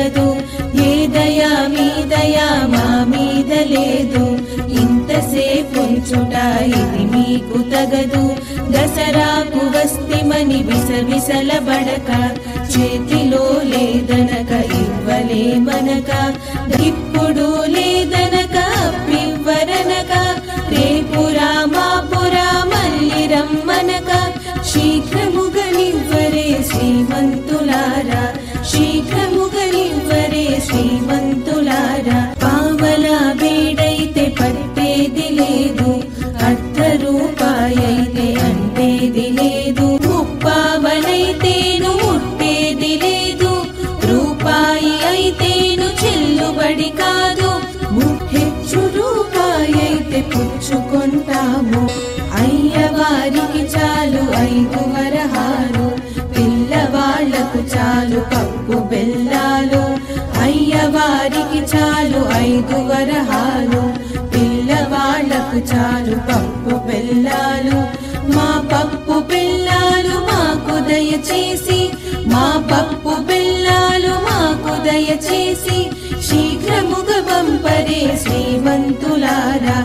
తగదు, ఏ దయా మీ దయా మా మీద లేదు, ఇంతసేపు ఉంచుట ఇది మీకు తగదు. దసరాకు వస్తిమని విసవిసలబడక, చేతిలో లేదనక ఇవ్వలేమనక, ఇప్పుడు లేదనక అప్పివ్వరనక, రేపురా మాపురా మళ్ళీ రమ్మనక, శీఘ్రముగనివ్వరే శ్రీమంతులారా, శీఘ్రముగనివ్వరే శ్రీమంతులారా. పావలా బేడైతే పట్టేది లేదు, అర్ధ రూపాయైతే అంటేది లేదు, ముప్పావనైతేను ముట్టేది లేదు, రూపాయి అయితేను చెల్లుబడి కాదు, ముట్టెచ్చు రూపాయైతే పుచ్చుకుంటాము. అయ్యవారికి చాలు 5 వరహాలు, పిల్లవాళ్లకు చాలు పప్పు బెల్లాలు. అయ్యవారికి చాలు 5 వరహాలు, పిల్లవాళ్లకు చాలు పప్పు బెల్లాలు. మా పప్పు బెల్లాలు మాకు దయచేసి, మా పప్పు బెల్లాలు మాకు దయచేసి, శీఘ్రముగ పంపరే శ్రీమంతులారా.